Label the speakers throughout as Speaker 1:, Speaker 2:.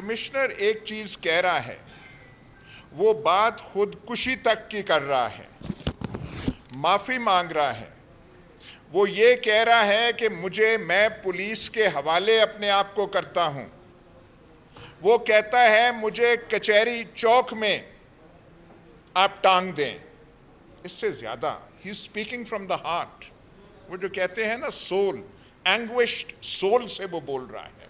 Speaker 1: Commissioner एक चीज कह रहा है, वो बात खुदकुशी तक की कर रहा है, माफी मांग रहा है। वो ये कह रहा है कि मैं पुलिस के हवाले अपने आप को करता हूं। वो कहता है मुझे कचहरी चौक में आप टांग दें। इससे ज्यादा he speaking from the heart. वो जो कहते हैं ना सोल, एंग्विश्ड सोल से वो बोल रहा है।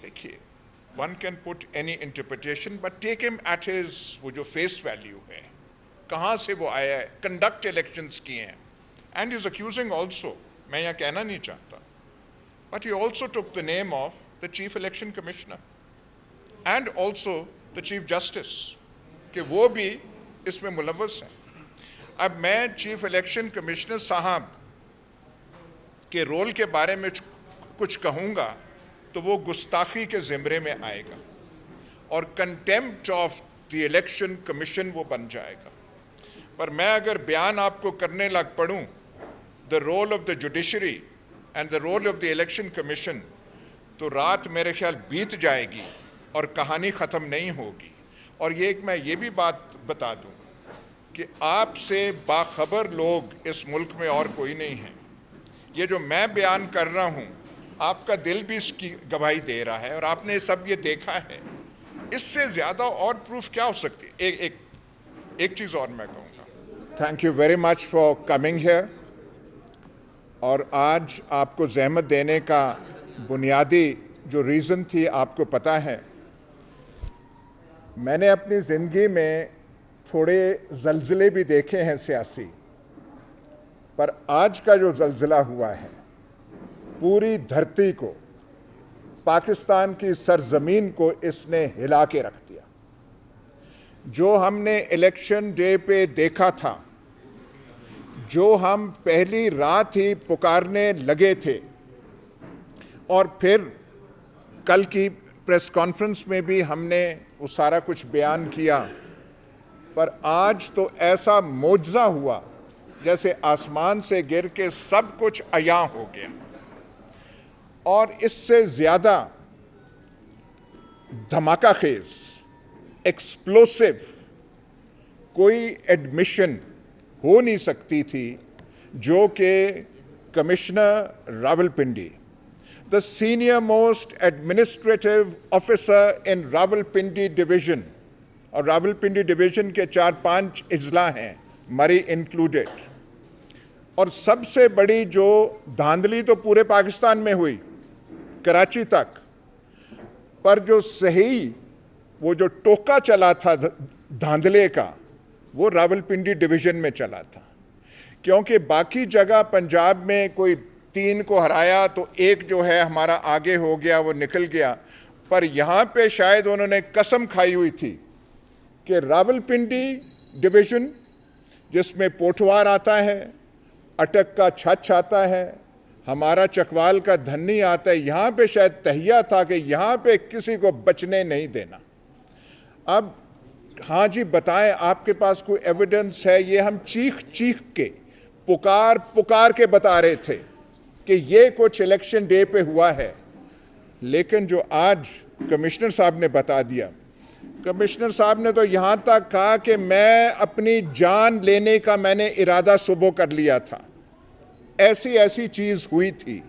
Speaker 1: देखिए, one can put any interpretation but take him at his वो जो फेस वैल्यू है, कहां से वो आया है। कंडक्ट इलेक्शंस किए हैं एंड इज अक्यूजिंग ऑल्सो, मैं यहां कहना नहीं चाहता, but he also took the name of the chief election commissioner and also the chief justice, कि वो भी इसमें मुलव्वस हैं। अब मैं चीफ इलेक्शन कमिश्नर साहब के रोल के बारे में कुछ कहूंगा तो वो गुस्ताखी के ज़िम्रे में आएगा और contempt of the election commission वो बन जाएगा। पर मैं अगर बयान आपको करने लग पड़ूं the role of the judiciary and the role of the election commission, तो रात मेरे ख्याल बीत जाएगी और कहानी ख़त्म नहीं होगी। और मैं ये भी बात बता दूं कि आपसे बाखबर लोग इस मुल्क में और कोई नहीं है। ये जो मैं बयान कर रहा हूं, आपका दिल भी इसकी गवाही दे रहा है और आपने सब ये देखा है। इससे ज्यादा और प्रूफ क्या हो सकती है। एक चीज और मैं कहूँगा, thank you very much for coming here. और आज आपको ज़हमत देने का बुनियादी जो रीज़न थी आपको पता है। मैंने अपनी ज़िंदगी में थोड़े ज़लज़ले भी देखे हैं सियासी, पर आज का जो ज़लज़ला हुआ है पूरी धरती को, पाकिस्तान की सरजमीन को इसने हिला के रख दिया। जो हमने इलेक्शन डे पे देखा था, जो हम पहली रात ही पुकारने लगे थे और फिर कल की प्रेस कॉन्फ्रेंस में भी हमने वो सारा कुछ बयान किया, पर आज तो ऐसा मोजज़ा हुआ जैसे आसमान से गिर के सब कुछ अयां हो गया। और इससे ज़्यादा धमाका खेज, एक्सप्लोसिव कोई एडमिशन हो नहीं सकती थी जो कि commissioner Rawalpindi, the senior most administrative officer in Rawalpindi division, और रावलपिंडी डिवीज़न के 4-5 अजला हैं, मरी इंक्लूडेड, और सबसे बड़ी जो धांधली तो पूरे पाकिस्तान में हुई, कराची तक, पर जो सही वो जो टोका चला था धांधले का, वो रावलपिंडी डिवीज़न में चला था। क्योंकि बाकी जगह पंजाब में कोई 3 को हराया तो एक जो है हमारा आगे हो गया, वो निकल गया, पर यहाँ पे शायद उन्होंने कसम खाई हुई थी कि रावलपिंडी डिवीज़न जिसमें पोठवार आता है, अटक का छछ आता है, हमारा चकवाल का धन्नी आता है, यहाँ पे शायद तहिया था कि यहाँ पे किसी को बचने नहीं देना। अब हाँ जी बताएं, आपके पास कोई एविडेंस है? ये हम चीख चीख के पुकार के बता रहे थे कि ये कुछ इलेक्शन डे पे हुआ है, लेकिन जो आज कमिश्नर साहब ने बता दिया, कमिश्नर साहब ने तो यहाँ तक कहा कि मैं अपनी जान लेने का मैंने इरादा सुबह कर लिया था, ऐसी चीज़ हुई थी।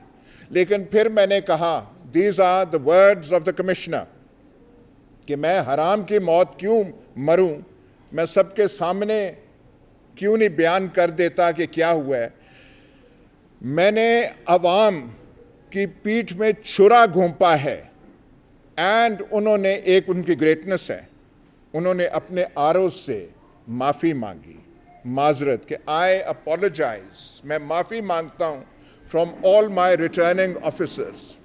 Speaker 1: लेकिन फिर मैंने कहा, these are the words of the commissioner, कि मैं हराम की मौत क्यों मरूं, मैं सबके सामने क्यों नहीं बयान कर देता कि क्या हुआ है। मैंने अवाम की पीठ में छुरा घोंपा है एंड उन्होंने, एक उनकी ग्रेटनेस है, उन्होंने अपने आरोज से माफ़ी मांगी, माजरत कि आई अपोलोजाइज, मैं माफ़ी मांगता हूँ from all my returning officers.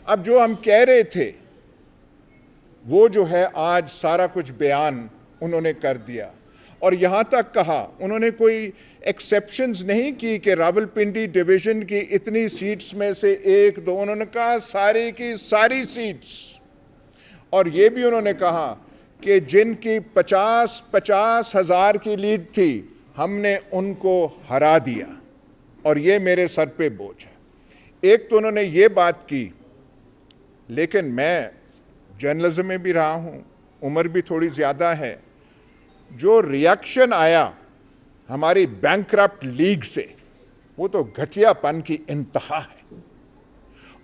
Speaker 1: अब जो हम कह रहे थे वो जो है आज सारा कुछ बयान उन्होंने कर दिया, और यहाँ तक कहा, उन्होंने कोई एक्सेप्शंस नहीं की कि रावलपिंडी डिवीज़न की इतनी सीट्स में से 1-2, उन्होंने कहा सारी की सारी सीट्स। और ये भी उन्होंने कहा कि जिनकी 50-50 हज़ार की लीड थी, हमने उनको हरा दिया और ये मेरे सर पे बोझ है। एक तो उन्होंने ये बात की लेकिन मैं जर्नलिज्म में भी रहा हूँ, उम्र भी थोड़ी ज़्यादा है। जो रिएक्शन आया हमारी बैंकरप्ट लीग से, वो तो घटियापन की इंतहा है।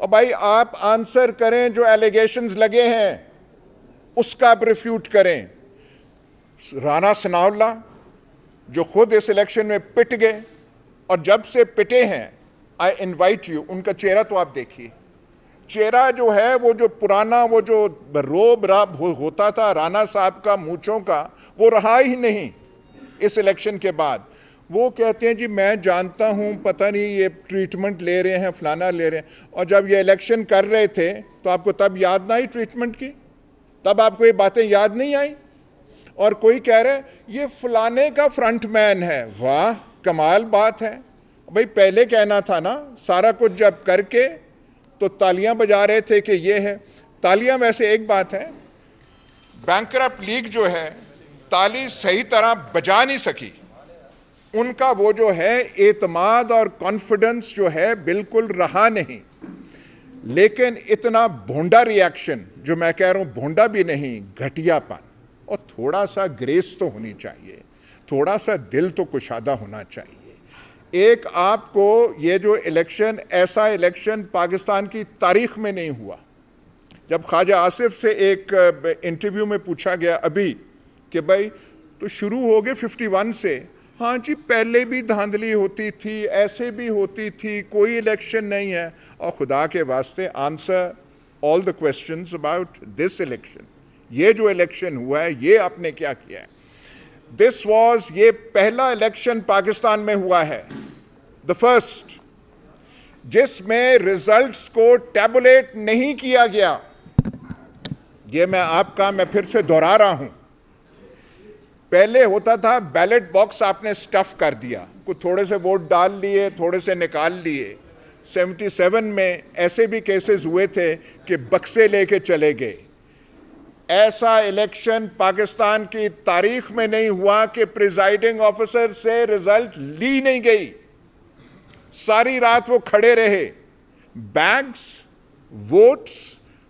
Speaker 1: और भाई आप आंसर करें, जो एलिगेशंस लगे हैं उसका आप रिफ्यूट करें। राणा सनाउल्लाह जो खुद इस इलेक्शन में पिट गए, और जब से पिटे हैं, आई इनवाइट यू, उनका चेहरा तो आप देखिए। चेहरा जो है वो जो पुराना वो जो रोब राब होता था राणा साहब का मूंछों का, वो रहा ही नहीं इस इलेक्शन के बाद। वो कहते हैं जी मैं जानता हूं, पता नहीं ये ट्रीटमेंट ले रहे हैं, फलाना ले रहे हैं। और जब ये इलेक्शन कर रहे थे तो आपको तब याद ना आई ट्रीटमेंट की? तब आपको ये बातें याद नहीं आई? और कोई कह रहा है ये फलाने का फ्रंटमैन है। वाह, कमाल बात है भाई। पहले कहना था ना, सारा कुछ जब करके तो तालियां बजा रहे थे कि ये है। तालियां वैसे एक बात है, बैंकरप्ट लीग जो है ताली सही तरह बजा नहीं सकी। उनका वो जो है एतमाद और कॉन्फिडेंस जो है बिल्कुल रहा नहीं। लेकिन इतना भोंडा रिएक्शन, जो मैं कह रहा हूं भोंडा भी नहीं, घटियापन, और थोड़ा सा ग्रेस तो होनी चाहिए, थोड़ा सा दिल तो कुशादा होना चाहिए। एक आपको ये जो इलेक्शन, ऐसा इलेक्शन पाकिस्तान की तारीख में नहीं हुआ। जब ख्वाजा आसिफ से एक इंटरव्यू में पूछा गया अभी कि भाई तो शुरू हो गए 51 से, हाँ जी पहले भी धांधली होती थी, ऐसे भी होती थी, कोई इलेक्शन नहीं है। और खुदा के वास्ते answer all the questions about this election. ये जो इलेक्शन हुआ है, ये आपने क्या किया है? दिस वॉज, ये पहला इलेक्शन पाकिस्तान में हुआ है, द फर्स्ट, जिसमें रिजल्ट्स को टैबुलेट नहीं किया गया। ये मैं फिर से दोहरा रहा हूं। पहले होता था बैलेट बॉक्स आपने स्टफ कर दिया, कुछ थोड़े से वोट डाल लिए, थोड़े से निकाल लिए। 77 में ऐसे भी केसेस हुए थे कि बक्से लेके चले गए। ऐसा इलेक्शन पाकिस्तान की तारीख में नहीं हुआ कि प्रिजाइडिंग ऑफिसर से रिजल्ट ली नहीं गई। सारी रात वो खड़े रहे, बैग्स, वोट्स,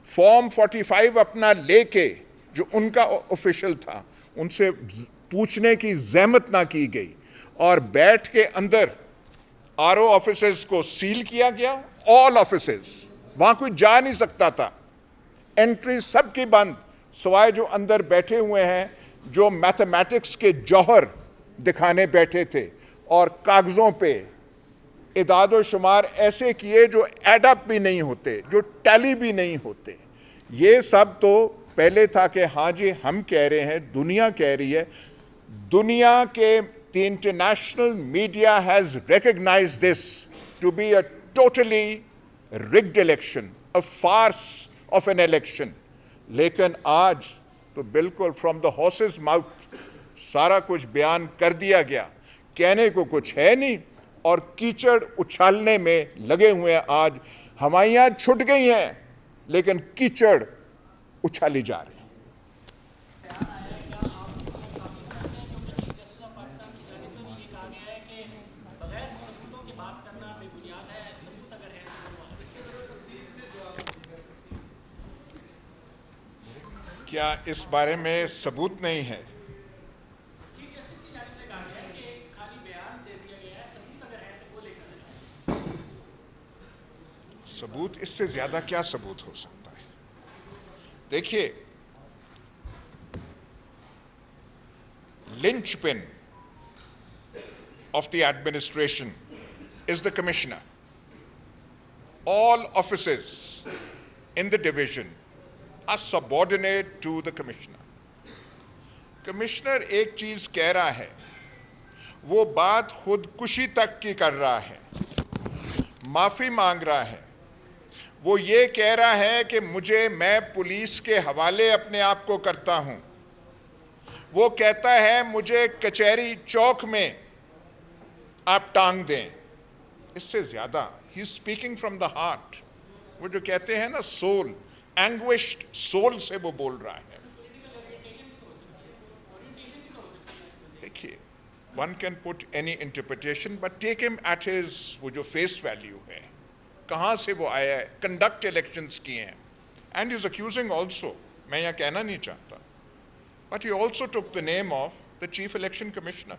Speaker 1: फॉर्म 45 अपना लेके, जो उनका ऑफिशियल था, उनसे पूछने की जहमत ना की गई, और बैठ के अंदर आरओ ऑफिसेस को सील किया गया, ऑल ऑफिसेस, वहां कोई जा नहीं सकता था, एंट्री सबकी बंद, सिवाय जो अंदर बैठे हुए हैं, जो मैथमेटिक्स के जौहर दिखाने बैठे थे और कागजों पे इदाद शुमार ऐसे किए जो एडअप भी नहीं होते, जो टैली भी नहीं होते। ये सब तो पहले था कि हाँ जी हम कह रहे हैं, दुनिया कह रही है। दुनिया के the international media has recognised this to be a totally rigged election, a farce of an election. लेकिन आज तो बिल्कुल फ्रॉम द हॉर्सेस माउथ सारा कुछ बयान कर दिया गया, कहने को कुछ है नहीं, और कीचड़ उछालने में लगे हुए हैं। आज हवाइयाँ छूट गई हैं, लेकिन कीचड़ उछाली जा रही है। क्या इस बारे में सबूत नहीं है? सबूत, इससे ज्यादा क्या सबूत हो सकता है? देखिए, linchpin of the administration is the commissioner. All offices in the division are subordinate to the commissioner. Commissioner एक चीज कह रहा है, वो बात खुदकुशी तक की कर रहा है, माफी मांग रहा है। वो ये कह रहा है कि मैं पुलिस के हवाले अपने आप को करता हूं। वो कहता है मुझे कचहरी चौक में आप टांग दें। इससे ज्यादा he speaking from the heart. वो जो कहते हैं ना सोल, एंग्विश्ड सोल से वो बोल रहा है। देखिए, one can put any interpretation, but take him at his वो जो फेस वैल्यू है, कहां से वो आया है। कंडक्ट इलेक्शंस किए हैं, and is accusing also, मैं यहाँ कहना नहीं चाहता, but he also took the name of the Chief Election Commissioner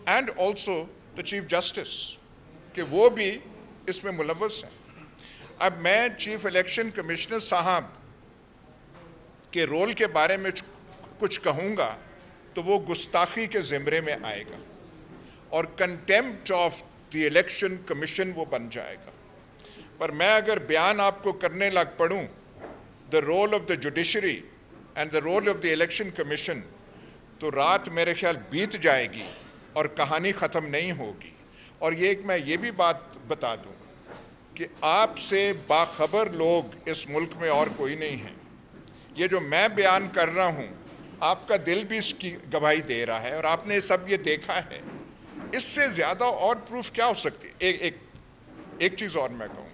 Speaker 1: and also the Chief Justice, कि वो भी इसमें मुलव्वस हैं। अब मैं चीफ इलेक्शन कमिश्नर साहब के रोल के बारे में कुछ कहूँगा तो वो गुस्ताखी के ज़िम्रे में आएगा और contempt of the election commission वो बन जाएगा। पर मैं अगर बयान आपको करने लग पड़ूँ the role of the judiciary and the role of the election commission, तो रात मेरे ख्याल बीत जाएगी और कहानी ख़त्म नहीं होगी। और मैं ये भी बात बता दूं कि आपसे बाखबर लोग इस मुल्क में और कोई नहीं है। ये जो मैं बयान कर रहा हूँ, आपका दिल भी इसकी गवाही दे रहा है और आपने सब ये देखा है। इससे ज़्यादा और प्रूफ क्या हो सकती है? एक चीज़ और मैं कहूँ,